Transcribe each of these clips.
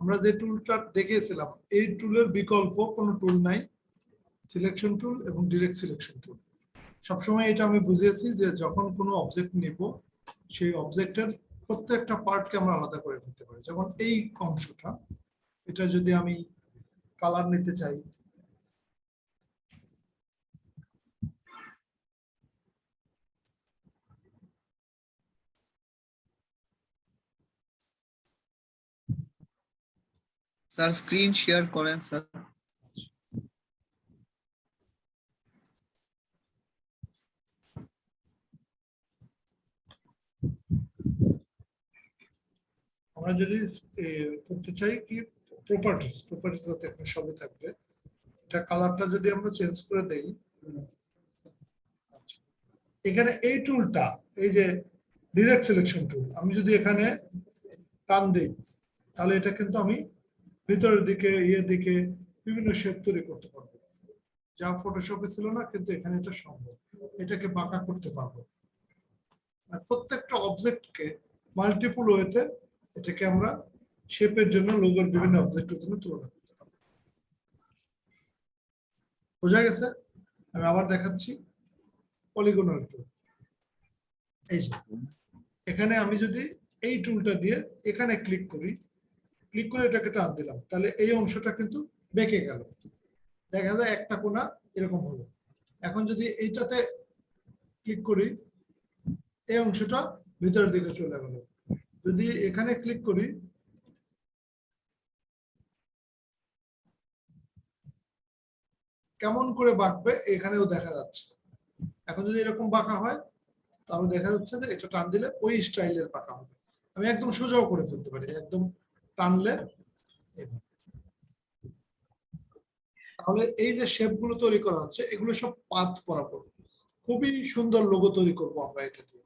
আমরা যে টুলটা দেখিয়েছিলাম এই টুলের বিকল্প কোনো টুল নাই, সিলেকশন টুল এবং ডিরেক্ট সিলেকশন টুল। সবসময় এটা আমি বুঝিয়েছি যে যখন কোনো অবজেক্ট নেব সেই অবজেক্টের প্রত্যেকটা পার্টকে আমরা আলাদা করে নিতে পারি। যেমন এই অংশটা, এটা যদি আমি কালার নিতে চাই, স্যার স্ক্রিন শেয়ার করেন স্যার। আমরা যদি করতে চাই কি প্রপার্টিস একটা সবই থাকবে, এটা কালারটা যদি আমরা চেঞ্জ করে দেই, এখানে এই টুলটা, এই যে ডিরেক্ট সিলেকশন টুল, আমি যদি এখানে টান দেই তাহলে এটা কিন্তু আমি ভিতরের দিকে দিকে বিভিন্ন শেপ তৈরি করতে পারবো, যা ফটোশপে ছিল না, কিন্তু এখানে এটা সম্ভব। এটাকে বাঁকা করতে পারবো। আর প্রত্যেকটা অবজেক্টকে মাল্টিপল ওয়েতে এটাকে আমরা শেপের জন্য, লোগোর বিভিন্ন অবজেক্টের জন্য তুলনা করতে পারবো। বোঝা গেছে? আমি আবার দেখাচ্ছি পলিগনাল টুল। এই যে এখানে আমি যদি এই টুলটা দিয়ে এখানে ক্লিক করি, ক্লিক করে এটাকে টান দিলাম, তাহলে এই অংশটা কিন্তু বেঁকে গেল। দেখা যায় একটা কোণা এরকম হলো। এখন যদি এইটাতে ক্লিক করি, এই অংশটা ভিতরের দিকে চলে গেল। যদি এখানে ক্লিক করি, কেমন করে বাঁকবে এখানেও দেখা যাচ্ছে। এখন যদি এরকম বাঁকা হয় তাহলে দেখা যাচ্ছে যে এটা টান দিলে ওই স্টাইলের বাঁকা হবে। আমি একদম সোজাও করে ফেলতে পারি, একদম টানলে। তাহলে এই যে শেপ গুলো তৈরি করা হচ্ছে, এগুলো সব পাথ বরাবর। খুবই সুন্দর লোগো তৈরি করব আমরা এটা দিয়ে।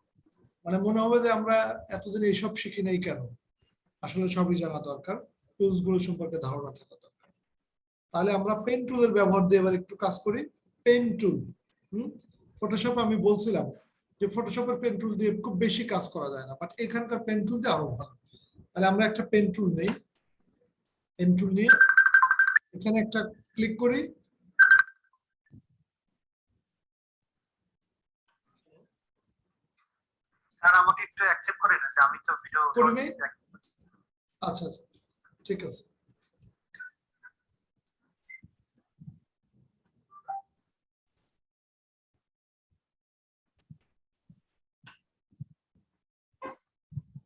মানে মনে হবে যে আমরা এতদিন এইসব শিখি নাই কেন। আসলে সবই জানা দরকার, টুলস গুলো সম্পর্কে ধারণা থাকা দরকার। তাহলে আমরা পেন টুলের ব্যবহার দিয়ে এবার একটু কাজ করি। পেন টুল, ফটোশপ আমি বলছিলাম যে ফটোশপের পেন টুল দিয়ে খুব বেশি কাজ করা যায় না, বাট এখানকার পেন টুল দিয়ে আরো ভালো। তাহলে আমরা একটা পেন টুল নেই, পেন টুল নিয়ে এখানে একটা ক্লিক করি, স্যার আমাকে একটু অ্যাকসেপ্ট করে না যে আমি তো ভিডিও করে নেই। আচ্ছা আচ্ছা, ঠিক আছে।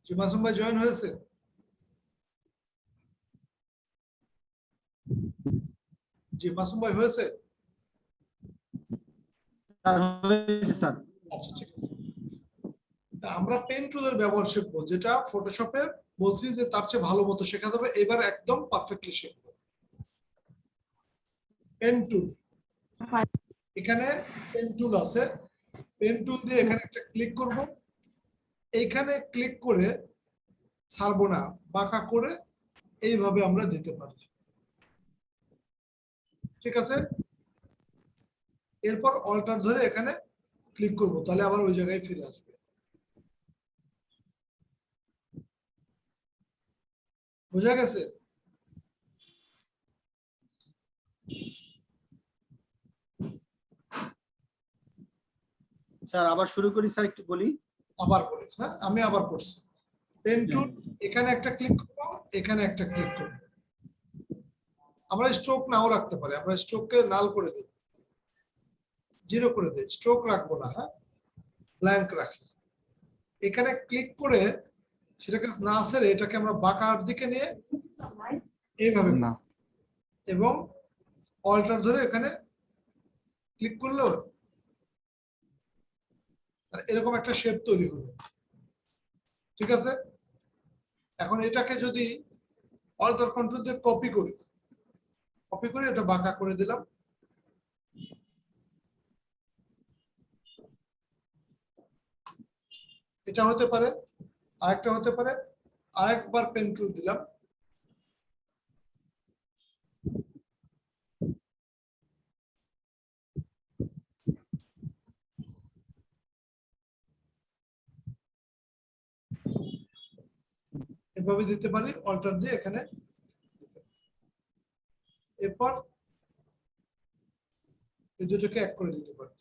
জি মাসুম ভাই জয়েন হয়েছে? জি মাসুম ভাই হয়েছে? স্যার আচ্ছা ঠিক আছে। তা আমরা পেন টুলের ব্যবহার শিখবো, যেটা ফটোশপে বলছি যে তার চেয়ে ভালো মতো শেখা যাবে। এবার একদম পারফেক্টলি শিখবো। পেন টুল, এখানে পেন টুল আছে। পেন টুল দিয়ে এখানে একটা ক্লিক করব। এইখানে ক্লিক করে ছাড়বো না, বাঁকা করে এইভাবে আমরা দিতে পারি। ঠিক আছে? এরপর অল্টার ধরে এখানে ক্লিক করব, তাহলে আবার ওই জায়গায় ফিরে আসবে। বোঝা গেছে? স্যার আবার শুরু করি স্যার, একটু বলি। আবার বলি, হ্যাঁ আমি আবার করছি। পেন টুল, এখানে একটা ক্লিক করব, এখানে একটা ক্লিক করব। আমরা স্ট্রোক নাও রাখতে পারি, আমরা স্ট্রোককে নাল করে দিই, জিরো করে দিই, স্ট্রোক রাখবো না, হ্যাঁ ব্ল্যাঙ্ক রাখি। এখানে ক্লিক করে সেটাকে না ছেড়ে এটাকে আমরা বাঁকার দিকে নিয়ে এইভাবে না, এবং অল্টার ধরে এখানে ক্লিক করলো, এরকম একটা শেপ তৈরি হলো। ঠিক আছে? এখন এটাকে যদি অল্টার কন্ট্রোল দিয়ে কপি করি, কপি করে এটা বাঁকা করে দিলাম। এটা হতে পারে, আরেকটা হতে পারে। আরেকবার পেন টুল দিলাম, এভাবে দিতে পারি, অল্টার দিয়ে এখানে এরপর এই দুটোকে এক করে দিতে পারি।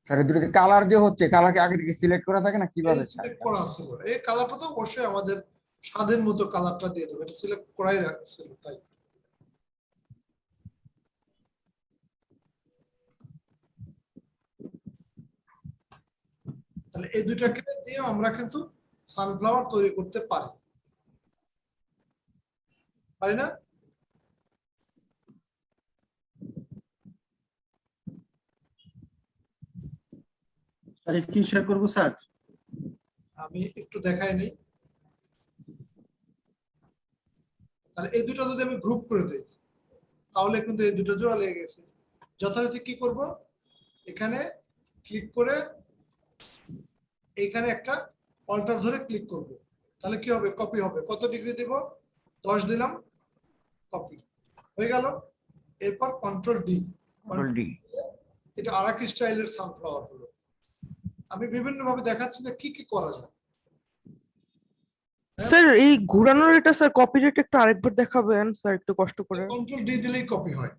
স্যার এই দুটোতে কালার যে হচ্ছে কালার কি আগে থেকে সিলেক্ট করা থাকে না কিভাবে স্যার? সিলেক্ট করা আছে বলে। এই কালারটা তো অবশ্যই আমাদের স্বাদের মতো কালারটা দিয়ে দেবো, এটা সিলেক্ট করাই রাখছিল তাই। তাহলে এই দুটাকে দিয়ে আমরা কিন্তু সানফ্লাওয়ার তৈরি করতে পারি, পারি না? স্যার স্ক্রিন শেয়ার করবো স্যার? আমি একটু দেখাই নেই। তাহলে এই দুটো যদি আমি গ্রুপ করে দিই তাহলে কিন্তু এই দুটো জোড়া লেগে গেছে। যথারীতি কি করব, এখানে ক্লিক করে এইখানে একটা অল্টার ধরে ক্লিক করব, তাহলে কি হবে, কপি হবে। কত ডিগ্রি দিব, 10 দিলাম, কপি হয়ে গেল। এরপর কন্ট্রোল ডি, কন্ট্রোল ডি। এটা আরেক স্টাইলের সানফ্লাওয়ার হলো। আমি বিভিন্ন ভাবে দেখাচ্ছি যে কি কি করা যায়। স্যার এই ঘোরানোর এটা স্যার কপিরাইট একটু আরেকবার দেখাবেন স্যার একটু কষ্ট করে। কন্ট্রোল ডি দিলেই কপি হয়।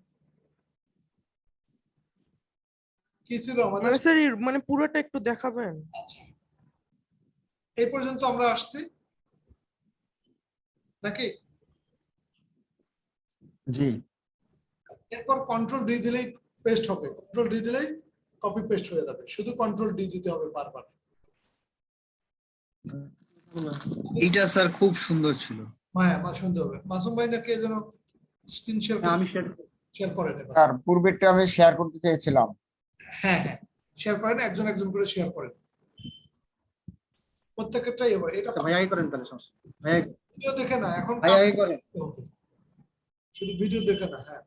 কি ছিল আমাদের? মানে স্যার মানে পুরোটা একটু দেখাবেন। আচ্ছা, এই পর্যন্ত আমরা আসছি নাকি? জি এরপর কন্ট্রোল ডি দিলেই পেস্ট হবে, কন্ট্রোল ডি দিলেই কপি পেস্ট হয়ে যাবে, শুধু কন্ট্রোল ডি দিতে হবে বারবার। এটা স্যার খুব সুন্দর ছিল। মায়া মা সুন্দর হবে। মাসুম ভাই না কে যেন স্ক্রিন শেয়ার হ্যাঁ, আমি শেয়ার শেয়ার করেন এবার। স্যার পূর্বেরটা আমি শেয়ার করতে চেয়েছিলাম। হ্যাঁ হ্যাঁ, শেয়ার করেন, একজন একজন করে শেয়ার করেন প্রত্যেকটাই। এবার এটা ভাই আগে করেন তাহলে সমস্যা নেই। ভাই ভিডিও দেখে না, এখন ভাই আগে করেন। হবে, শুধু ভিডিও দেখে না। হ্যাঁ,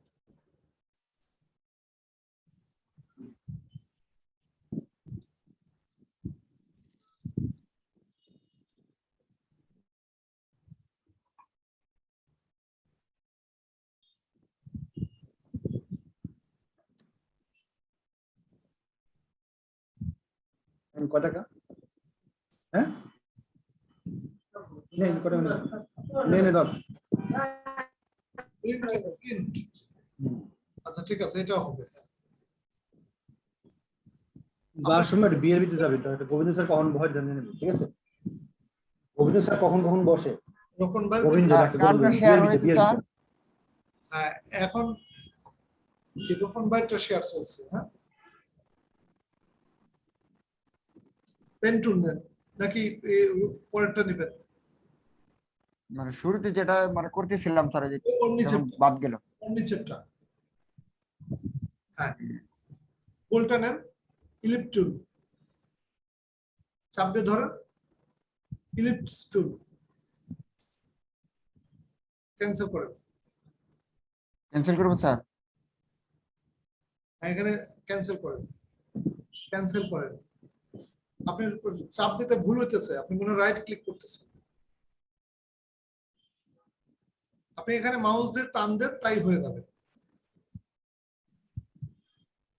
কয় টাকা? হ্যাঁ নে কত নে ধর। প্রিন্ট। আচ্ছা ঠিক আছে, এটাও হবে। যাওয়ার সময় একটা বিয়ের ভিতরে যাবে, এটা গোবিন্দ স্যার কখন বসে জানিয়ে নেবে, ঠিক আছে? গোবিন্দ স্যার কখন কখন বসে? রকম ভাই, গোবিন্দ স্যার একটা কার্ডটা গোবিন্দ, শেয়ার বিয়ের হয়েছে ভিতরে, বিয়ের স্যার। ভিতরে। হ্যাঁ এখন এরকম বাইটটা শেয়ার চলছে। হ্যাঁ, পেন টুল নেন নাকি পরেরটা নেবেন? মানে শুরুতে যেটা মানে করতেছিলাম স্যার যে ওর নিচে, যখন বাদ গেল। ওর নিচেরটা। হ্যাঁ, গোলটা নেন, ইলিপ টুল চাপ দিয়ে ধরেন, ইলিপস টুল ক্যান্সেল করেন। ক্যান্সেল করবো স্যার? হ্যাঁ, এখানে ক্যান্সেল করেন, ক্যান্সেল করেন। আপনি চাপ দিতে ভুল হইতেছে, আপনি মনে রাইট ক্লিক করতেছেন। আপনি এখানে মাউস দিয়ে টান দেন, তাই হয়ে যাবে।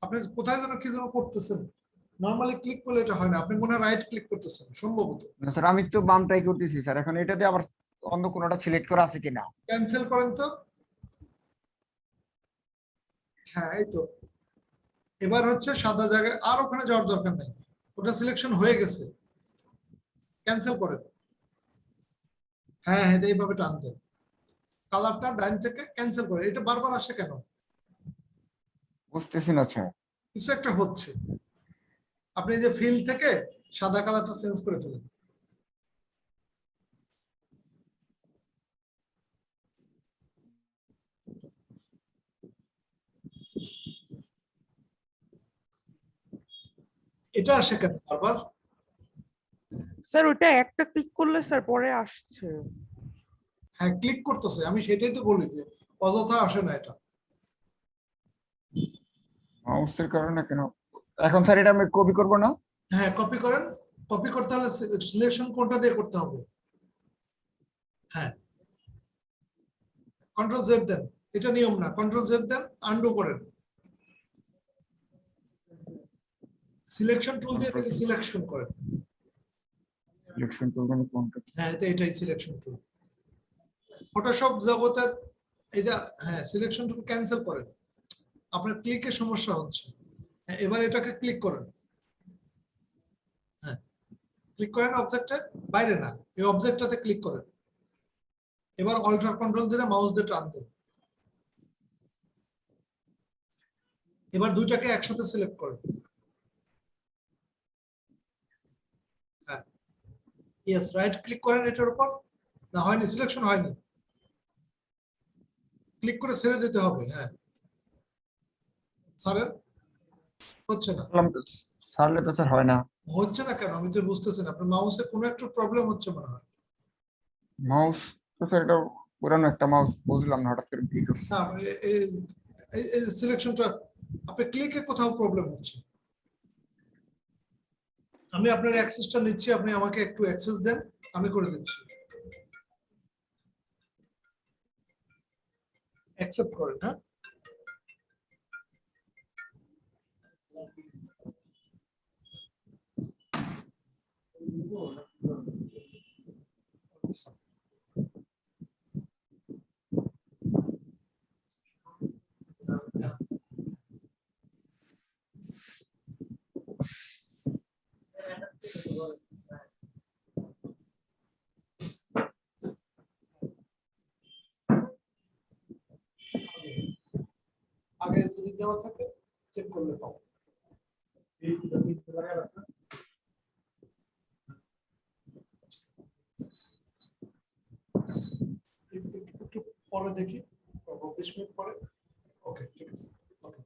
আপনি কোথায় যেন কি যেন করতেছেন, নরমালি ক্লিক করলে এটা হয় না, আপনি মনে রাইট ক্লিক করতেছেন সম্ভবত। না স্যার আমি তো বামটাই করতেছি স্যার, এখন এটাতে আবার অন্য কোনোটা সিলেক্ট করা আছে কিনা? ক্যান্সেল করেন তো। হ্যাঁ এই তো, এবার হচ্ছে সাদা জায়গায়, আর ওখানে যাওয়ার দরকার নেই, ওটা সিলেকশন হয়ে গেছে। ক্যান্সেল করেন। হ্যাঁ হ্যাঁ, এইভাবে টান দেন, কালারটা ডাইন থেকে ক্যান্সেল করেন। এটা বারবার আসে কেন? বুঝতেছি না স্যার। কিছু একটা হচ্ছে। আপনি যে ফিল থেকে সাদা কালারটা চেঞ্জ করে ফেলেন। এটা আসে কেন বারবার? স্যার ওটা একটা ক্লিক করলে স্যার পরে আসছে। হ্যাঁ ক্লিক করতেছে, আমি সেটাই তো বলি যে অযথা আসে না এটা। মাউসের কারণে কেন? এখন স্যার এটা আমি কপি করবো না? হ্যাঁ কপি করেন, কপি করতে হলে সিলেকশন কোনটা দিয়ে করতে হবে? হ্যাঁ, কন্ট্রোল জেড দেন, এটা নিয়ম না, কন্ট্রোল জেড দেন, আনডু করেন। সিলেকশন টুল দিয়ে এটাকে সিলেকশন করেন। সিলেকশন করবেন কোনটা? হ্যাঁ এটাই সিলেকশন টুল। ফটোশপ জগতের এই যে হ্যাঁ সিলেকশন টুল ক্যান্সেল করেন, আপনার ক্লিকের সমস্যা হচ্ছে। হ্যাঁ, এবার এটাকে ক্লিক করেন, হ্যাঁ ক্লিক করেন অবজেক্টে, বাইরে না, এই অবজেক্টটাতে ক্লিক করেন। এবার অল্টার কন্ট্রোল দিয়ে মাউস দিয়ে টান দেন। এবার দুইটাকে একসাথে সিলেক্ট করেন। হ্যাঁ ইয়েস, রাইট ক্লিক করেন এটার উপর। না হয়নি, সিলেকশন হয়নি, ক্লিক করে ছেড়ে দিতে হবে। হ্যাঁ স্যারের হচ্ছে না, ছাড়লে তো স্যার হয় না। হচ্ছে না কেন আমি তো বুঝতেছি না, আপনার মাউসে কোনো একটা প্রবলেম হচ্ছে মনে হয়। মাউস তো স্যার এটা পুরানো একটা মাউস, বুঝলাম না হঠাৎ করে কি করছে। না এই সিলেকশনটা আপনি ক্লিকে কোথাও প্রবলেম হচ্ছে। আমি আপনার অ্যাক্সেসটা নিচ্ছি, আপনি আমাকে একটু অ্যাক্সেস দেন, আমি করে দিচ্ছি। অ্যাকসেপ্ট করেন। হ্যাঁ আগে যদি দেওয়া থাকে চেক করলে পাবো। একটু পরে দেখি, 20 মিনিট পরে। ওকে ঠিক আছে, ওকে।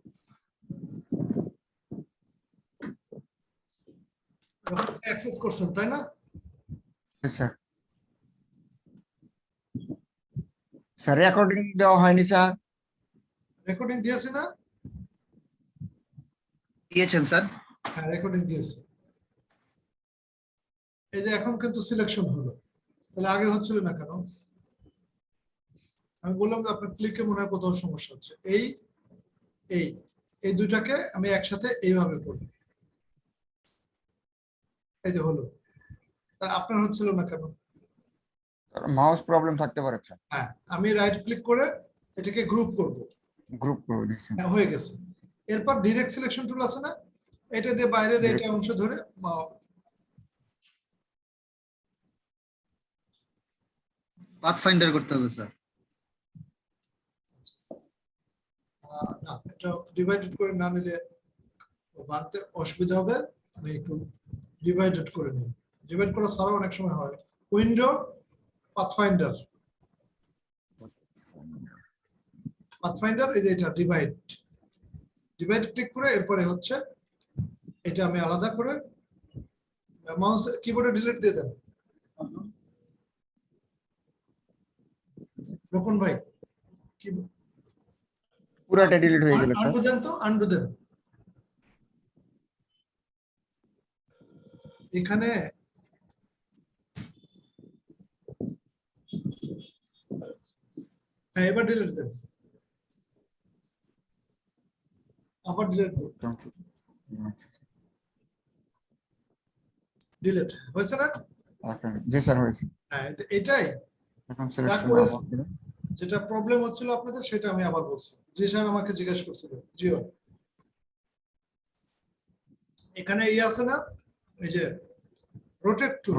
অ্যাক্সেস করছেন তাই না? স্যার স্যার রেকর্ডিং দেওয়া হয়নি স্যার। রেকর্ডিং দিয়েছে না? দিয়েছেন স্যার। হ্যাঁ রেকর্ডিং দিয়েছে। এই যে এখন কিন্তু সিলেকশন হলো, তাহলে আগে হচ্ছিল না কেন? আমি বললাম যে আপনার ক্লিকে মনে হয় কোথাও সমস্যা হচ্ছে। এই এই এই দুইটাকে আমি একসাথে এইভাবে করব, এই যে হলো। তা আপনার হচ্ছিল না কেন? মাউস প্রবলেম থাকতে পারে স্যার। হ্যাঁ আমি রাইট ক্লিক করে এটাকে গ্রুপ করব। গ্রুপ করে দিচ্ছেন। হ্যাঁ হয়ে গেছে। এরপর ডিরেক্ট সিলেকশন টুল আছে না, এটা দিয়ে বাইরের এটা অংশ ধরে পাথ ফাইন্ডার করতে হবে স্যার। না এটা ডিভাইডেড করে না নিলে বানতে অসুবিধা হবে। আমি একটু ডিভাইডেড করে নিই, ডিভাইড করা ছাড়াও অনেক সময় হয়। উইন্ডো পাথফাইন্ডার, পাথফাইন্ডার এই যে এটা ডিভাইড, ডিভাইড ক্লিক করে এরপরে হচ্ছে এটা আমি আলাদা করে মাউস কিবোর্ডে ডিলিট দিয়ে দেন। রোকন ভাই কি পুরাটা ডিলিট হয়ে গেল স্যার। আন্ডু দেন তো, আন্ডু দেন। এখানে হ্যাঁ এবার ডিলিট দেন, আবার ডিলিট দেন। ডিলিট হয়েছে না? জি স্যার হয়েছে। হ্যাঁ এটাই এখন সিলেকশন যেটা প্রবলেম হচ্ছিল আপনাদের, সেটা আমি আবার বলছি। জি স্যার আমাকে জিজ্ঞেস করছিল। জিও এখানে এই আছে না, এই যে rotate tool,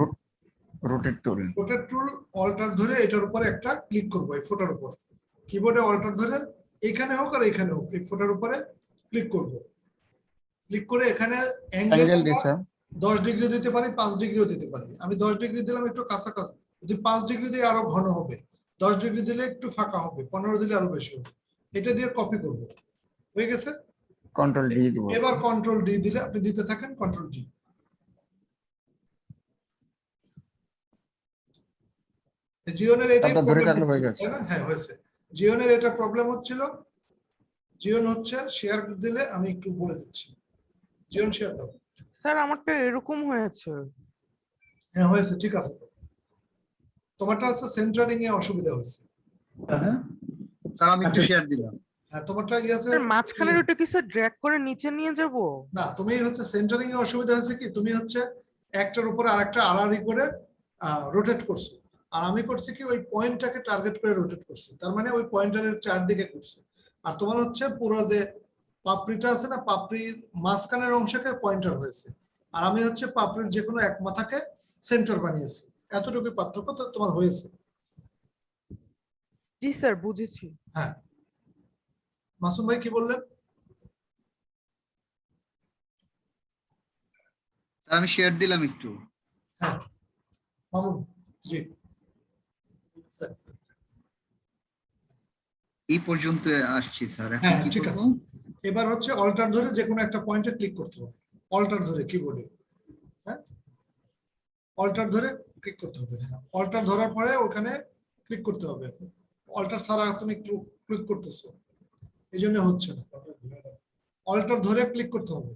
rotate tool, rotate tool alt ধরে এটার উপরে একটা ক্লিক করব, এই ফোটার উপর কিবোর্ডে অল্টার ধরে এখানে হোক আর এখানে হোক এই ফোটার উপরে ক্লিক করব। ক্লিক করে এখানে অ্যাঙ্গেল দিছে 10 ডিগ্রি দিতে পারি, 5 ডিগ্রিও দিতে পারি। আমি 10 ডিগ্রি দিলাম একটু কাছাকাছি, যদি 5 ডিগ্রি দিয়ে আরো ঘন হবে, 10 ডিগ্রি দিলে একটু ফাঁকা হবে, 15 দিলে আরো বেশি হবে। এটা দিয়ে কপি করব, হয়ে গেছে। কন্ট্রোল ডি দিব। এবার কন্ট্রোল ডি দিলে আপনি দিতে থাকেন কন্ট্রোল ডি। জিওনের এটাই ধরে প্রবলেম থাকলে হয়ে গেছে। হ্যাঁ হয়েছে। জিওনের এটা প্রবলেম হচ্ছিল। জিওন হচ্ছে শেয়ার দিলে আমি একটু বলে দিচ্ছি। জিওন শেয়ার দাও। স্যার আমারটা এরকম হয়েছে। হ্যাঁ হয়েছে, ঠিক আছে। তো তোমারটা হচ্ছে সেন্টারিং এ অসুবিধা হয়েছে। হ্যাঁ স্যার আমি একটু শেয়ার দিলাম। হ্যাঁ তোমারটা ইয়ে আছে। স্যার মাঝখানের ওটা কি স্যার ড্র্যাগ করে নিচে নিয়ে যাব? না তুমি হচ্ছে সেন্টারিং এ অসুবিধা হয়েছে কি, তুমি হচ্ছে একটার উপরে আরেকটা আড়াআড়ি করে রোটেট করছো। আর আমি করছি কি ওই পয়েন্টটাকে টার্গেট করে রোটেট করছি, তার মানে ওই পয়েন্টারের চারদিকে করছি। আর তোমার হচ্ছে পুরো যে পাপড়িটা আছে না, পাপড়ির মাঝখানের অংশকে পয়েন্টার হয়েছে, আর আমি হচ্ছে পাপড়ির যে কোনো এক মাথাকে সেন্টার বানিয়েছি। এতটুকু পার্থক্য তো তোমার হয়েছে। জি স্যার, বুঝেছি। হ্যাঁ, মাসুম ভাই কি বললেন? স্যার আমি শেয়ার দিলাম একটু। হ্যাঁ মামুন, জি। এই পর্যন্ত আসছি স্যার, এখন হ্যাঁ কি ঠিক করব? আছে, এবার হচ্ছে অল্টার ধরে যে কোনো একটা পয়েন্টে ক্লিক করতে হবে। অল্টার ধরে কিবোর্ডে, হ্যাঁ অল্টার ধরে ক্লিক করতে হবে। হ্যাঁ অল্টার ধরার পরে ওখানে ক্লিক করতে হবে। অল্টার ছাড়া তুমি ক্লিক করতেছো, এই জন্য হচ্ছে না। অল্টার ধরে ক্লিক করতে হবে,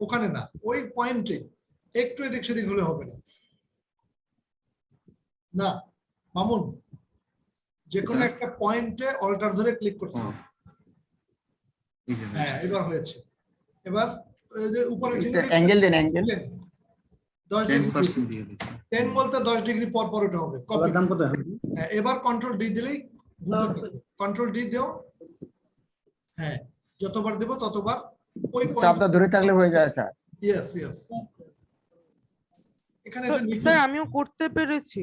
ওখানে না, ওই পয়েন্টে একটু এদিক সেদিক হলে হবে না। না মামুন, যে কোনো স্যার? একটা পয়েন্টে অল্টার ধরে ক্লিক করতে ও, হবে। এই যে হ্যাঁ হয়েছে, এবার হয়েছে। এবার ওই যে উপরে অ্যাঙ্গেল দেন, অ্যাঙ্গেল 10 ডিগ্রি, 10% দিয়ে দিচ্ছি। 10 বলতে 10 ডিগ্রি পর পর ওটা হবে। কলার দাম কত এখন? হ্যাঁ এবার কন্ট্রোল ডি দিলেই ঘুরতে থাকবে। কন্ট্রোল ডি দিও, হ্যাঁ যতবার দেব ততবার ওই চাপটা ধরে থাকলে হয়ে যায় স্যার। Yes yes. এখানে একটা নিচে স্যার আমিও করতে পেরেছি।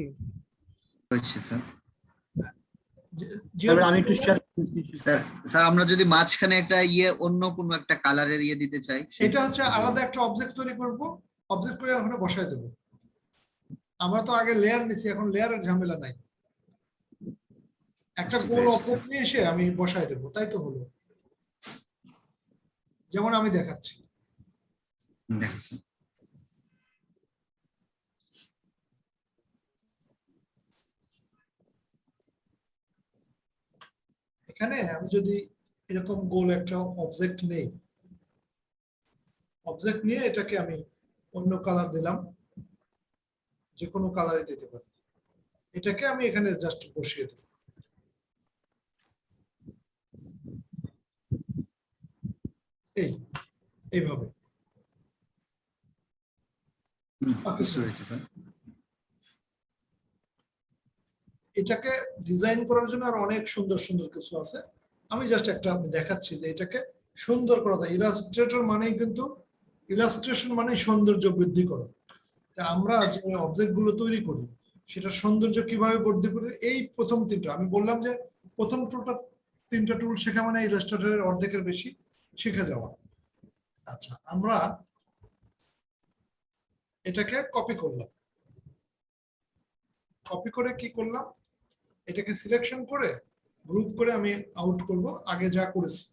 হয়েছে স্যার। এবার আমি একটু শেয়ার স্যার স্যার আমরা যদি মাঝখানে একটা অন্য কোনো একটা কালারের দিতে চাই, এটা হচ্ছে আলাদা একটা অবজেক্ট তৈরি করব, অবজেক্ট করে ওখানে বসায় দেব। আমরা তো আগে লেয়ার নিছি, এখন লেয়ারের ঝামেলা নাই, একটা বুঝতে গোল পেরেছি, অবজেক্ট নিয়ে এসে আমি বসায় দেব, তাই তো হলো, যেমন আমি দেখাচ্ছি। দেখাচ্ছি। এখানে আমি যদি এরকম গোল একটা অবজেক্ট নেই, অবজেক্ট নিয়ে এটাকে আমি অন্য কালার দিলাম, যে কোনো কালারে দিতে পারি, এটাকে আমি এখানে জাস্ট বসিয়ে দেব। এই এইভাবে বুঝতে পেরেছি স্যার। এটাকে ডিজাইন করার জন্য আর অনেক সুন্দর সুন্দর কিছু আছে, আমি জাস্ট একটা দেখাচ্ছি যে এটাকে সুন্দর করা যায়। ইলাস্ট্রেটর মানেই কিন্তু, ইলাস্ট্রেশন মানে সৌন্দর্য বৃদ্ধি করা। তা আমরা যে অবজেক্ট গুলো তৈরি করি সেটা সৌন্দর্য কিভাবে বৃদ্ধি করি, এই প্রথম তিনটা আমি বললাম যে প্রথম তিনটা টুল শেখা মানে ইলাস্ট্রেটরের অর্ধেকের বেশি শিখে যাওয়া। আচ্ছা আমরা এটাকে কপি করলাম, কপি করে কি করলাম, এটাকে সিলেকশন করে গ্রুপ করে আমি আউট করব আগে যা করেছি,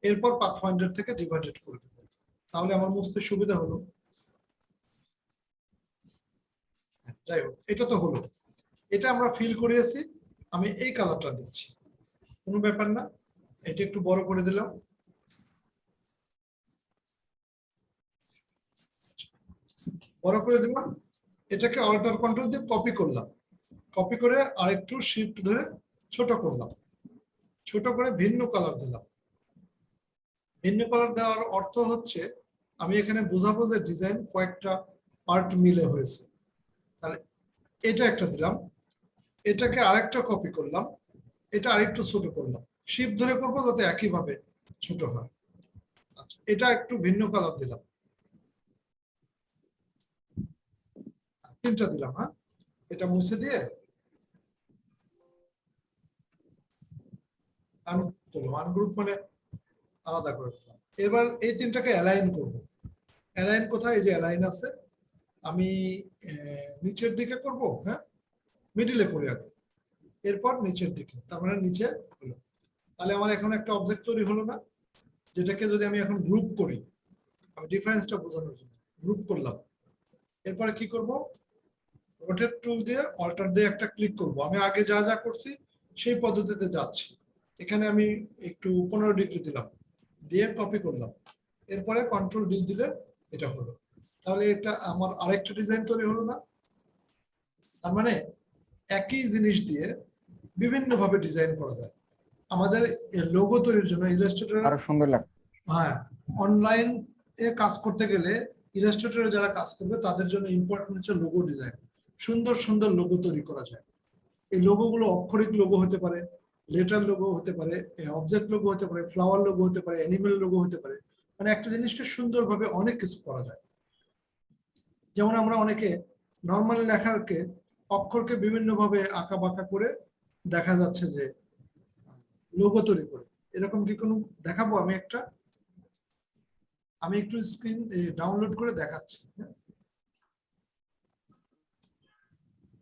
এরপর পাথফাইন্ডার থেকে ডিভাইডেড করে দেব, তাহলে আমার বুঝতে সুবিধা হলো। যাই হোক এটা তো হলো, এটা আমরা ফিল করিয়েছি, আমি এই কালারটা দিচ্ছি, কোনো ব্যাপার না, এটা একটু বড় করে দিলাম। বড় করে দিলাম, এটাকে অল্টার কন্ট্রোল দিয়ে কপি করলাম, কপি করে আরেকটু শিফট ধরে ছোট করলাম, ছোট করে ভিন্ন কালার দিলাম। ভিন্ন কালার দেওয়ার অর্থ হচ্ছে আমি এখানে বোঝাবো যে ডিজাইন কয়েকটা পার্ট মিলে হয়েছে। তাহলে এটা একটা দিলাম, এটাকে আরেকটা কপি করলাম, এটা আরেকটু ছোট করলাম, শিফট ধরে করবো যাতে একইভাবে ছোট হয়। আচ্ছা এটা একটু ভিন্ন কালার দিলাম, তিনটা দিলাম। হ্যাঁ এটা মুছে দিয়ে আনগ্রুপ মানে আলাদা করে দিলাম। এবার এই তিনটাকে অ্যালাইন করব। অ্যালাইন কোথায়, এই যে অ্যালাইন আছে, আমি নিচের দিকে করব, হ্যাঁ মিডিলে করে আগে, এরপর নিচের দিকে, তার মানে নিচে হলো। তাহলে আমার এখন একটা অবজেক্ট তৈরি হলো না, যেটাকে যদি আমি এখন গ্রুপ করি, আমি ডিফারেন্সটা বোঝানোর জন্য গ্রুপ করলাম, এরপরে কি করব, রোটেট টুল দিয়ে অল্টার দিয়ে একটা ক্লিক করব, আমি আগে যা যা করছি সেই পদ্ধতিতে যাচ্ছি। এখানে আমি একটু 15 ডিগ্রি দিলাম, দিয়ে কপি করলাম, এরপরে কন্ট্রোল ডি দিলে এটা হলো। তাহলে এটা আমার আরেকটা ডিজাইন তৈরি হলো না। তার মানে একই জিনিস দিয়ে বিভিন্ন ভাবে ডিজাইন করা যায়। আমাদের লোগো তৈরির জন্য ইলাস্ট্রেটর আরো সুন্দর লাগবে। হ্যাঁ অনলাইন এ কাজ করতে গেলে ইলাস্ট্রেটরে যারা কাজ করবে তাদের জন্য ইম্পর্টেন্ট হচ্ছে লোগো ডিজাইন। সুন্দর সুন্দর লোগো তৈরি করা যায়। এই লোগোগুলো অক্ষরিক লোগো হতে পারে, লেটার লোগো হতে পারে, অবজেক্ট লোগো হতে পারে, ফ্লাওয়ার লোগো হতে পারে, অ্যানিমেল লোগো হতে পারে। মানে একটা জিনিসকে সুন্দরভাবে অনেক কিছু করা যায়। যেমন আমরা অনেকে নর্মাল লেখাকে অক্ষরকে বিভিন্নভাবে আঁকা বাঁকা করে দেখা যাচ্ছে যে লোগো তৈরি করে। এরকম কি কোনো দেখাবো? আমি একটু স্ক্রিন ডাউনলোড করে দেখাচ্ছি।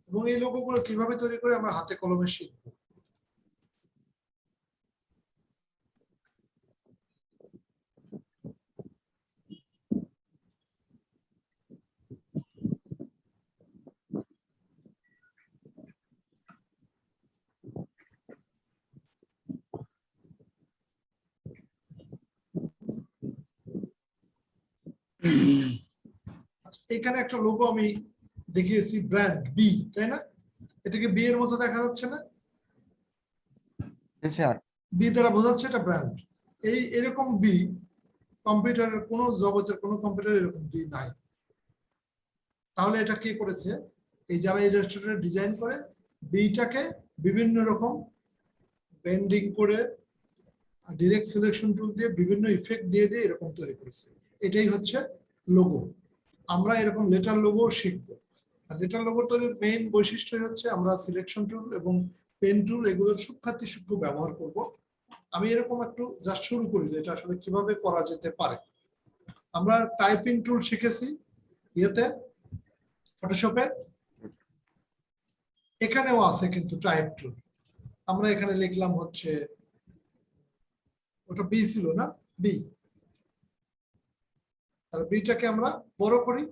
এবং এই লোগোগুলো কিভাবে তৈরি করে আমরা হাতে কলমে শিখবো। এখানে একটা লোগো আমি দেখিয়েছি, ব্র্যান্ড বি, তাই না? এটাকে বি এর মতো দেখা যাচ্ছে না? স্যার বি দ্বারা বোঝাচ্ছে এটা ব্র্যান্ড। এরকম বি কম্পিউটারের কোনো জগতের কোনো কম্পিউটার এরকম বি নাই। তাহলে এটা কে করেছে? এই যারা ইলাস্ট্রেটর ডিজাইন করে বিটাকে বিভিন্ন রকম বেন্ডিং করে ডিরেক্ট সিলেকশন টুল দিয়ে বিভিন্ন ইফেক্ট দিয়ে দিয়ে এরকম তৈরি করেছে। এটাই হচ্ছে লোগো। আমরা এরকম লেটার লোগো শিখবো। আর লেটার লোগো তৈরির মেইন বৈশিষ্ট্য হচ্ছে আমরা সিলেকশন টুল এবং পেন টুল এগুলোর সূক্ষ্ম ব্যবহার করব। আমি এরকম একটু জাস্ট শুরু করি যে এটা আসলে কিভাবে করা যেতে পারে। আমরা টাইপিং টুল শিখেছি ইয়েতে, ফটোশপে। এখানেও আছে কিন্তু টাইপ টুল। আমরা এখানে লিখলাম হচ্ছে, ওটা বি ছিল না, বি। তাহলে বিটাকে আমরা বড় করি।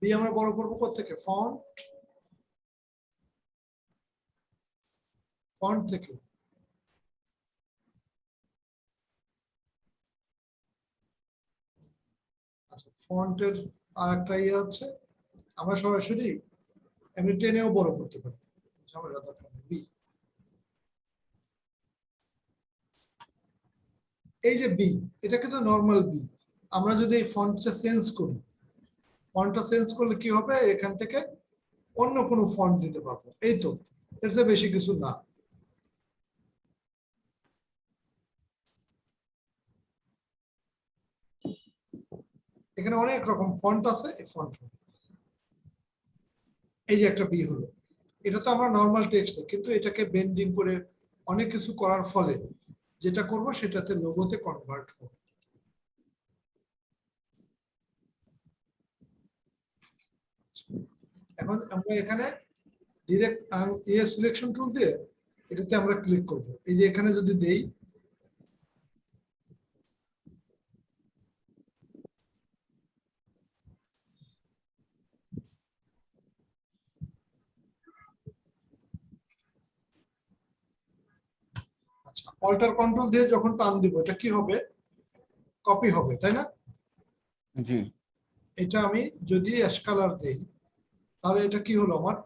বি আমরা বড় করবো কোত্থেকে? ফন্ট থেকে। আচ্ছা, ফন্টের আর একটা ইয়ে হচ্ছে আমরা সরাসরি এমনি টেনেও বড় করতে পারি, ঝামেলা দরকার নেই। বি, এই যে বি, এটা কিন্তু নর্মাল বি। আমরা যদি এই ফন্টটা চেঞ্জ করি, ফন্টটা চেঞ্জ করলে কি হবে? এখান থেকে অন্য কোনো ফন্ট দিতে পারবো। এই তো, এর চেয়ে বেশি কিছু না। এখানে অনেক রকম ফন্ট আছে। এই ফন্ট, এই যে একটা বি হলো, এটা তো আমরা নর্মাল টেক্সট, কিন্তু এটাকে বেন্ডিং করে অনেক কিছু করার ফলে যেটা করব সেটাতে লোগোতে কনভার্ট হবে। এখন আমরা এখানে ডিরেক্ট সিলেকশন টুল দিয়ে এটাতে আমরা ক্লিক করব। এই যে এখানে যদি দেই, আচ্ছা, অল্টার কন্ট্রোল দিয়ে যখন টান দিব এটা কি হবে? কপি হবে, তাই না? জি। এটা আমি যদি অ্যাশ কালার দেই তাহলে এটা কি হলো? আমার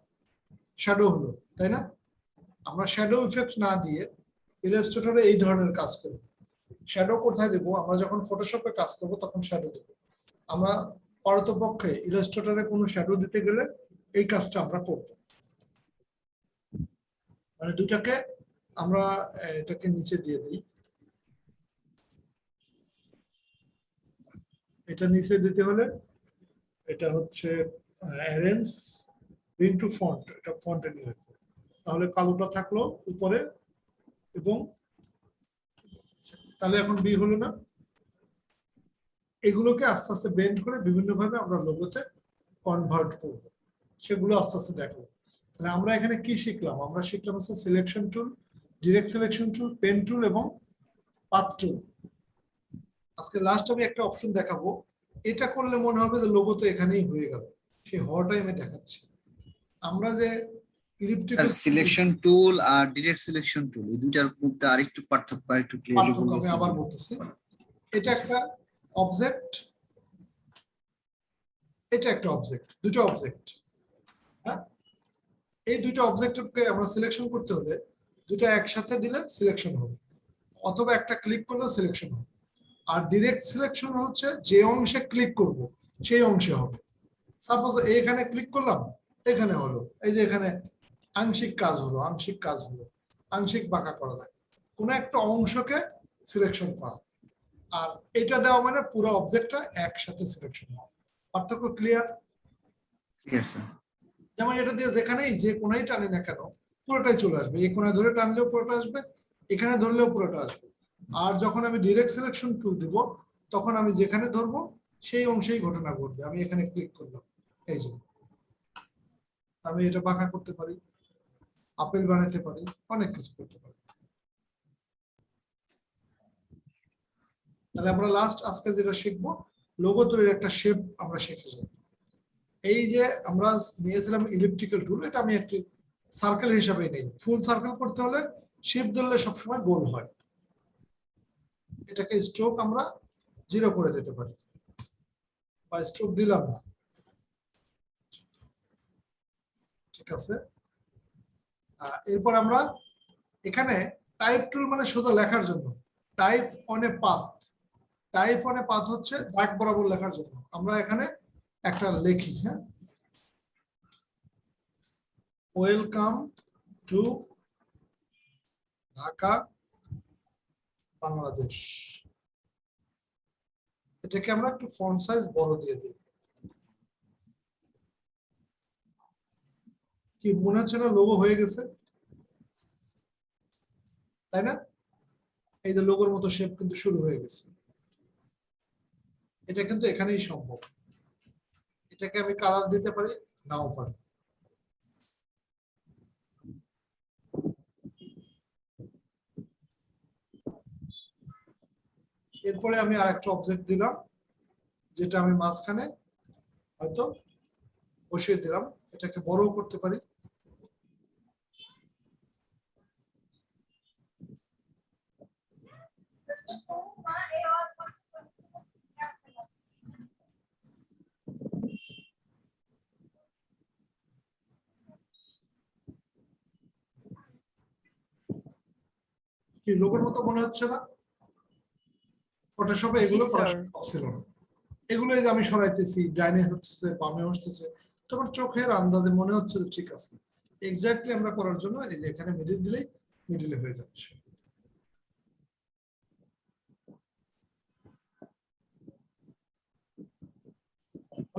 শ্যাডো হলো, তাই না? আমরা শ্যাডো ইফেক্ট না দিয়ে ইলাস্ট্রেটরে এই ধরনের কাজ করব। শ্যাডো কোথায় দেব? আমরা যখন ফটোশপে কাজ করব তখন শ্যাডো দেব। আমরা পারতপক্ষে ইলাস্ট্রেটরে কোনো শ্যাডো দিতে গেলে এই কাজটা আমরা করব। মানে দুটাকে আমরা এটাকে নিচে দিয়ে দিই। এটা নিচে দিতে হলে এটা হচ্ছে অ্যারেঞ্জ ব্রিং টু ফন্ট, এটা ফন্টে নিয়ে রাখবো। তাহলে কালোটা থাকলো উপরে, এবং তাহলে এখন বি হলো না? এগুলোকে আস্তে আস্তে বেন্ড করে বিভিন্ন ভাবে আমরা লোগোতে কনভার্ট করব, সেগুলো আস্তে আস্তে দেখো। তাহলে আমরা এখানে কি শিখলাম? আমরা শিখলাম হচ্ছে selection tool, direct selection tool, pen tool এবং পাথ টুল। আজকে লাস্ট আমি একটা অপশন দেখাবো, এটা করলে মনে হবে যে লোগো তো এখানেই হয়ে গেল, সেই হওয়াটাই আমি দেখাচ্ছি। আমরা যে ইলিপ্টিক্যাল সিলেকশন টুল আর ডিরেক্ট সিলেকশন টুল, এই দুইটার মধ্যে আরেকটু পার্থক্য একটু ক্লিয়ারলি পার্থক্য আমি বলতেছি। আবার বলতেছি। এটা একটা অবজেক্ট, এটা একটা অবজেক্ট, দুটো অবজেক্ট। হ্যাঁ, এই দুটো অবজেক্টকে আমরা সিলেকশন করতে হলে দুটো একসাথে দিলে সিলেকশন হবে, অথবা একটা ক্লিক করলে সিলেকশন হবে। আর ডিরেক্ট সিলেকশন হচ্ছে যে অংশে ক্লিক করব সেই অংশে হবে। সাপোজ এখানে ক্লিক করলাম, এখানে হলো, এই যে এখানে আংশিক কাজ হলো, আংশিক কাজ হলো, আংশিক বাঁকা করা যায়, কোনো একটা অংশকে সিলেকশন করা। আর এটা দেওয়া মানে পুরো অবজেক্টটা একসাথে সিলেকশন হবে। পার্থক্য ক্লিয়ার? Clear sir. যেমন এটা দিয়ে যেখানেই যে কোনায় টানি না কেন পুরোটাই চলে আসবে, এই কোনায় ধরে টানলেও পুরোটা আসবে, এখানে ধরলেও পুরোটা আসবে। আর যখন আমি ডিরেক্ট সিলেকশন টুল দিব তখন আমি যেখানে ধরবো সেই অংশেই ঘটনা ঘটবে। আমি এখানে ক্লিক করলাম, এই যে আমি এটা বাঁকা করতে পারি, আপেল বানাতে পারি, অনেক কিছু করতে পারি। তাহলে আমরা লাস্ট আজকে যেটা শিখবো, লোগো তৈরির একটা শেপ আমরা শিখে যাব। এই যে আমরা নিয়েছিলাম ইলিপ্টিক্যাল টুল, এটা আমি একটি সার্কেল হিসাবে নেই। ফুল সার্কেল করতে হলে শেপ ধরলে সবসময় গোল হয়। এটাকে স্ট্রোক আমরা 0 করে দিতে পারি, বা স্ট্রোক দিলাম না, ঠিক আছে। এরপর আমরা এখানে টাইপ টুল মানে শুধু লেখার জন্য, type on a path, type on a path হচ্ছে দাগ বরাবর লেখার জন্য। আমরা এখানে একটা লেখি, হ্যাঁ, ওয়েলকাম টু ঢাকা বাংলাদেশ। এটাকে আমরা একটু ফন্ট সাইজ বড় দিয়ে দিই। কি মনে হচ্ছে না লোগো হয়ে গেছে, তাই না? এই যে লোগোর মতো শেপ কিন্তু শুরু হয়ে গেছে। এটা কিন্তু এখানেই সম্ভব। এটাকে আমি কালার দিতে পারি, নাও পারি। এরপরে আমি আরেকটা অবজেক্ট দিলাম, যেটা আমি মাঝখানে হয়তো বসিয়ে দিলাম। এটাকে বড় করতে পারি। কি লোগোর মতো মনে হচ্ছে না? ফটোশপে এগুলো জি, করা স্যার। সম্ভব ছিল না। এগুলো এই যে আমি সরাইতেছি, ডাইনে হচ্ছে, বামে হচ্ছে, তখন চোখের আন্দাজে মনে হচ্ছে ঠিক আছে। এক্স্যাক্টলি আমরা করার জন্য এই যে এখানে মিডিল দিলেই মিডিলে হয়ে যাচ্ছে।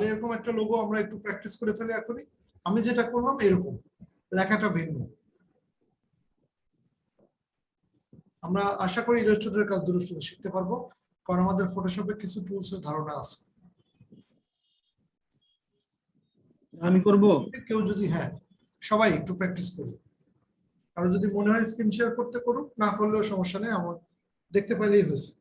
এরকম একটা লোগো আমরা একটু প্র্যাকটিস করে ফেলি এখনই। আমি যেটা করলাম এরকম, লেখাটা ভিন্ন। আমরা আশা করি ইলাস্ট্রেটরের কাজ দ্রুত শিখতে পারবো, কারণ আমাদের ফটোশপে কিছু টুলস এর ধারণা আছে। আমি করব। কেউ যদি, হ্যাঁ, সবাই একটু প্র্যাকটিস করি। আর যদি মনে হয় স্ক্রিন শেয়ার করতে করুক, না করলেও সমস্যা নেই, আমার দেখতে পাইলেই হয়েছে।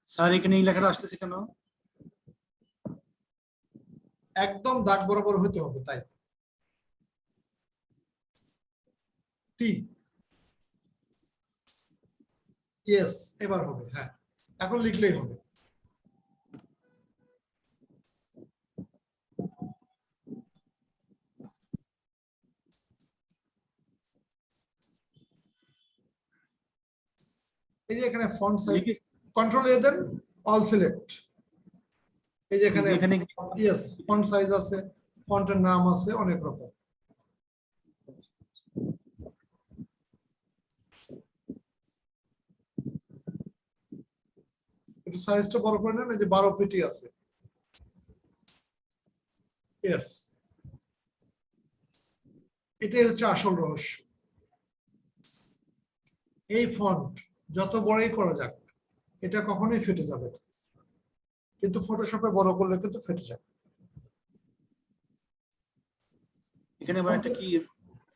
স্যার এখানে এই লেখাটা আসতেছে কেন? একদম দাগ বরাবর হতে হবে, তাই ঠিক। ইয়েস, এবার হবে, হ্যাঁ, এখন লিখলেই হবে। এই যে এখানে ফন্ট সাইজ, লিখে- কন্ট্রোল এ দেন, অল সিলেক্ট। এই যে এখানে এখানে ইয়েস, ফন্ট সাইজ আছে, ফন্টের নাম আছে, অনেক রকম। সাইজটা বড় করে নেন, এই যে 12 ফিটই আছে। ইয়েস, এটাই হচ্ছে আসল রহস্য। এই ফন্ট যত বড়ই করা যাক এটা কখনোই ফেটে যাবে না, কিন্তু ফটোশপে বড় করলে কিন্তু ফেটে যাবে। এখানে আবার একটা কি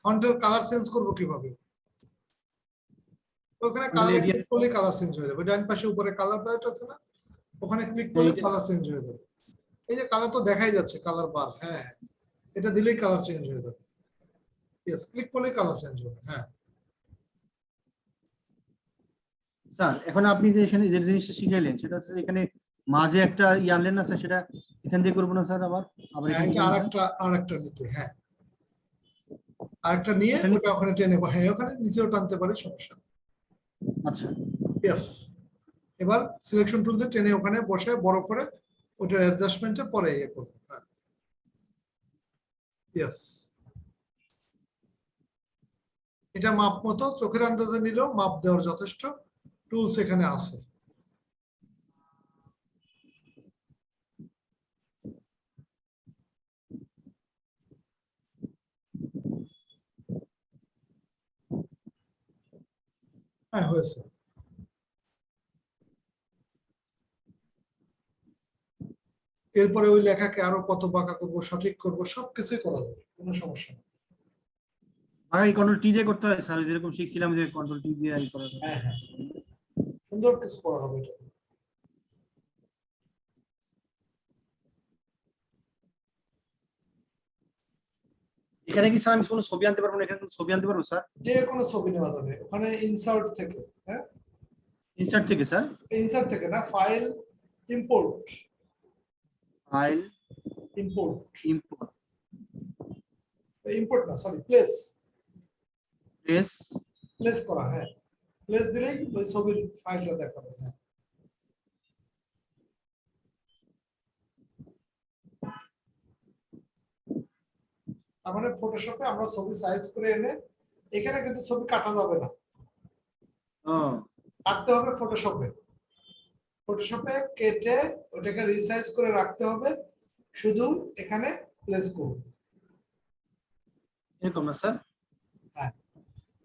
ফন্টের কালার চেঞ্জ করবো কিভাবে? ওখানে Control A কালার দিয়ে ক্লিক করলে কালার চেঞ্জ হয়ে যাবে। ডান পাশে উপরে কালার প্যালেট আছে না, ওখানে ক্লিক করলে কালার চেঞ্জ হয়ে যাবে। এই যে কালার তো দেখাই যাচ্ছে, কালার বার। হ্যাঁ, এটা দিলেই কালার চেঞ্জ হয়ে যাবে। ইয়েস, ক্লিক করলেই কালার চেঞ্জ হবে। হ্যাঁ, স্যার এখন আপনি যে এখানে যে জিনিসটা শিখাইলেন সেটা হচ্ছে এখানে মাঝে একটা আনলেন না স্যার, সেটা এখান দিয়ে করবো না স্যার? আবার আবার হ্যাঁ, এখান এটা থেকে আরেকটা নিতে। হ্যাঁ, আরেকটা নিয়ে ওটা ওখানে টেনে, হ্যাঁ ওখানে নিচেও টানতে পারি, সমস্যা নেই। আচ্ছা, ইয়েস, এবার সিলেকশন টুল দিয়ে টেনে ওখানে বসে বড় করে ওটার অ্যাডজাস্টমেন্টে পরে ইয়ে করবো। হ্যাঁ, ইয়েস, এটা মাপ মতো চোখের আন্দাজে নিলেও মাপ দেওয়ার যথেষ্ট টুলস এখানে আছে। হ্যাঁ, হয়েছে। এরপরে ওই লেখাকে আরো কত বাঁকা করবো, সঠিক করবো, সবকিছুই করা যাবে, কোনো সমস্যা নেই। আগে কন্ট্রোল টি দিয়ে করতে হয় স্যার, যেরকম শিখছিলাম যে কন্ট্রোল টি দিয়ে করা যায়। হ্যাঁ হ্যাঁ, সুন্দর কিছু করা হবে এটা। এখানে কি স্যার আমি কোনো ছবি আনতে পারবো না? এখানে কোনো ছবি আনতে পারবো স্যার? যে কোনো ছবি নেওয়া যাবে ওখানে ইনসার্ট থেকে। হ্যাঁ, ইনসার্ট থেকে স্যার? ইনসার্ট থেকে না, file import, file import, import import না সরি, প্লেস, প্লেস প্লেস করা। হ্যাঁ, প্লেস দিলেই ওই ছবির ফাইলটা দেখাবে। হ্যাঁ, তার মানে ফটোশপে আমরা ছবি সাইজ করে এনে, এখানে কিন্তু ছবি কাটা যাবে না, ও কাটতে হবে ফটোশপে। ফটোশপে কেটে ওটাকে রিসাইজ করে রাখতে হবে, শুধু এখানে প্লেস করব। এরকম না স্যার? হ্যাঁ,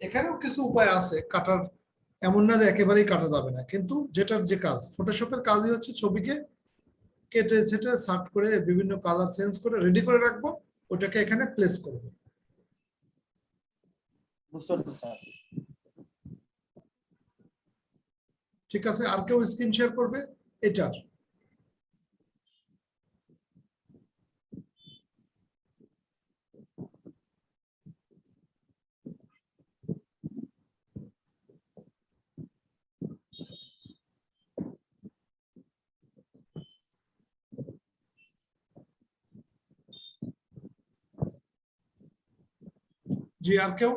এখানেও কিছু উপায় আছে কাটার, এমন না যে একেবারেই কাটা যাবে না, কিন্তু যেটার যে কাজ, ফটোশপের কাজই হচ্ছে ছবিকে কেটে ছেটে সার্ট করে বিভিন্ন কালার চেঞ্জ করে রেডি করে রাখবো, ওটাকে এখানে প্লেস করব। বুঝতে পারছি স্যার। ঠিক আছে, আর কেউ স্ক্রিন শেয়ার করবে এটার? জি, আর কেউ?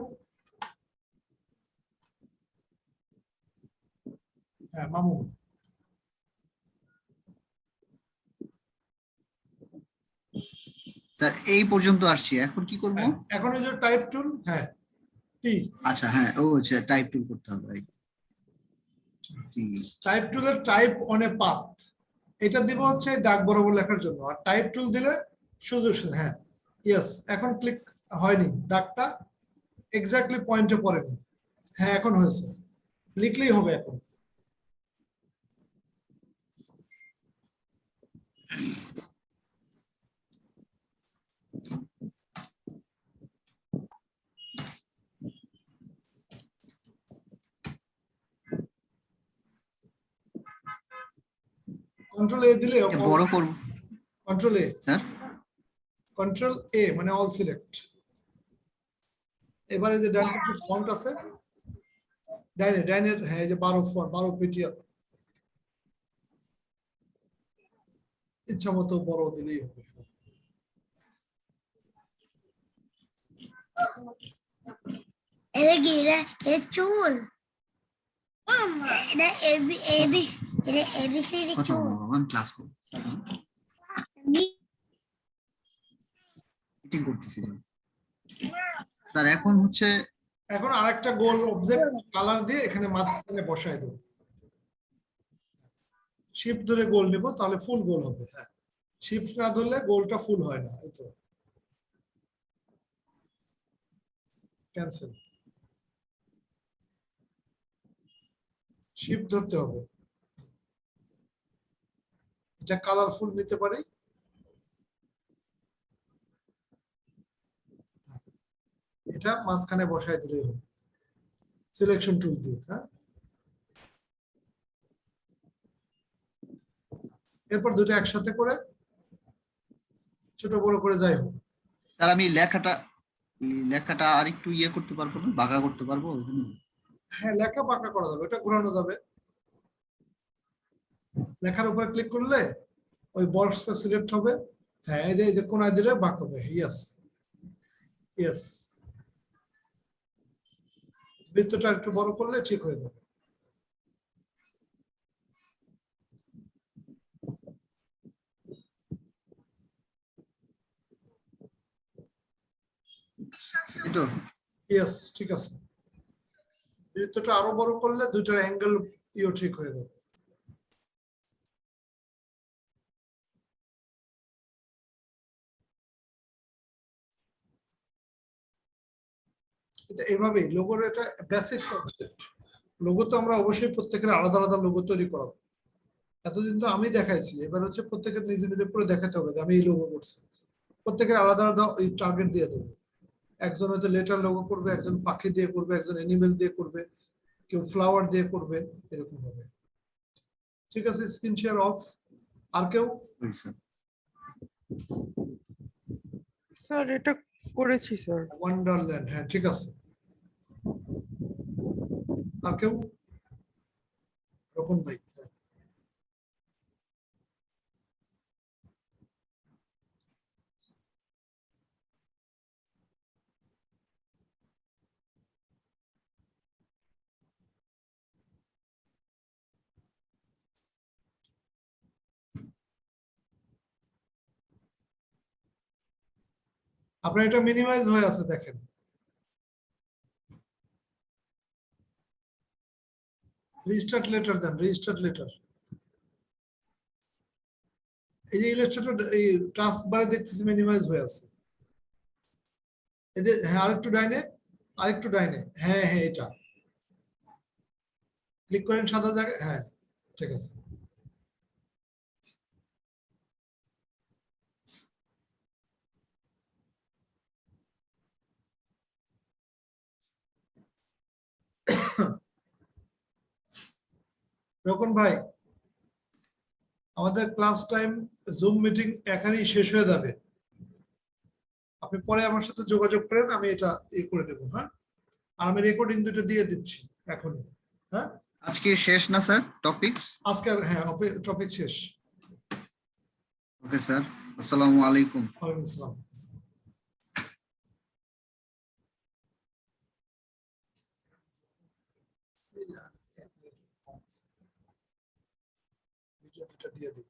হ্যাঁ, মামু। স্যার এই পর্যন্ত আসছি, এখন কি করব? হ্যাঁ, এখন ওই যে টাইপ টুল। হ্যাঁ, টি আচ্ছা, হ্যাঁ, ও আচ্ছা, টাইপ টুল করতে হবে, right? টাইপ টুলের টাইপ অন এ পাথ, এটা দিব হচ্ছে দাগ বরাবর লেখার জন্য, আর টাইপ টুল দিলে শুধু হ্যাঁ, ইয়েস, এখন ক্লিক হয়নি, দাগটা এক্স্যাক্টলি পয়েন্টে পড়েনি। হ্যাঁ, এখন হয়েছে, লিখলেই হবে এখন। কন্ট্রোল এ দিলে, এটা বড় করব কন্ট্রোল এ, স্যার? কন্ট্রোল এ মানে অল সিলেক্ট। এবারে যে ডান পাশে ফন্ট আছে, ডাইনের, হ্যাঁ, এই যে 12 পিটি ইচ্ছা মতো বড় দিলেই হবে। এটা কি? এটা চুল। এটা এবিসি কথা চুল। বলবো, আমি ক্লাস করব, মিটিং করতেছি স্যার। এখন হচ্ছে এখন আরেকটা গোল অবজেক্ট কালার দিয়ে এখানে মাঝখানে বসায় দেবো। শিফট ধরে গোল নিব তাহলে ফুল গোল হবে। হ্যাঁ, শিফট না ধরলে গোলটা ফুল হয় না। এই তো ক্যান্সেল, শিফট ধরতে হবে। এটা কালারফুল নিতে পারি, এটা মাঝখানে বসায় দিলেই হবে সিলেকশন টুল দিয়ে। হ্যাঁ, এরপর দুটো একসাথে করে ছোট বড় করে যাই হোক। স্যার আমি লেখাটা আর একটু ইয়ে করতে পারবো না, বাঁকা করতে পারবো? হ্যাঁ, লেখা বাঁকা করা যাবে, এটা ঘোরানো যাবে। লেখার উপরে ক্লিক করলে ওই বক্সটা সিলেক্ট হবে। হ্যাঁ, এই যে কোনায় দিলে বাঁকা হবে। ইয়েস ইয়েস, বৃত্তটা একটু বড় করলে ঠিক হয়ে যাবে। এই তো ইয়েস, ঠিক আছে। বৃত্তটা আরো বড় করলে দুইটার অ্যাঙ্গেল ঠিক হয়ে যাবে। এইভাবেই লোগোর এটা বেসিক কনসেপ্ট। লোগো তো আমরা অবশ্যই প্রত্যেকের আলাদা আলাদা লোগো তৈরি করাবো। এতদিন তো আমি দেখাইছি, এবার হচ্ছে প্রত্যেকের নিজে নিজে করে দেখাতে হবে যে আমি এই লোগো করছি। প্রত্যেকের আলাদা আলাদা ওই টার্গেট দিয়ে দেবো। একজন হয়তো লেটার লোগো করবে, একজন পাখি দিয়ে করবে, একজন অ্যানিমেল দিয়ে করবে, কেউ ফ্লাওয়ার দিয়ে করবে, এরকম হবে। ঠিক আছে, স্ক্রিন শেয়ার অফ। আর কেউ? স্যার স্যার এটা করেছি স্যার। ওয়ান্ডারল্যান্ড, হ্যাঁ ঠিক আছে। আর কেউ? রকম ভাই, হ্যাঁ। আপনার এটা মিনিমাইজ হয়ে আছে দেখেন। রিস্টার্ট লেটার দেন, রিস্টার্ট লেটার। এই যে ইলাস্ট্রেটর এই টাস্ক বারে দেখতেছি মিনিমাইজ হয়ে আছে। এই যে হ্যাঁ, আরেকটু ডাইনে, আরেকটু ডাইনে, হ্যাঁ হ্যাঁ এটা ক্লিক করেন সাদা জায়গায়। হ্যাঁ ঠিক আছে। রকন ভাই, আমাদের ক্লাস টাইম জুম মিটিং এখানেই শেষ হয়ে যাবে। আপনি পরে আমার সাথে যোগাযোগ করেন, আমি এটা করে দেবো। হ্যাঁ, আর আমি রেকর্ডিং দুটো দিয়ে দিচ্ছি এখনই। হ্যাঁ, আজকে শেষ না স্যার টপিকস? আজকে হ্যাঁ টপিক শেষ। ওকে স্যার, আসসালামু আলাইকুম। ওয়ালাইকুম আসসালাম। ভিডিও দুটো দিয়ে দিই।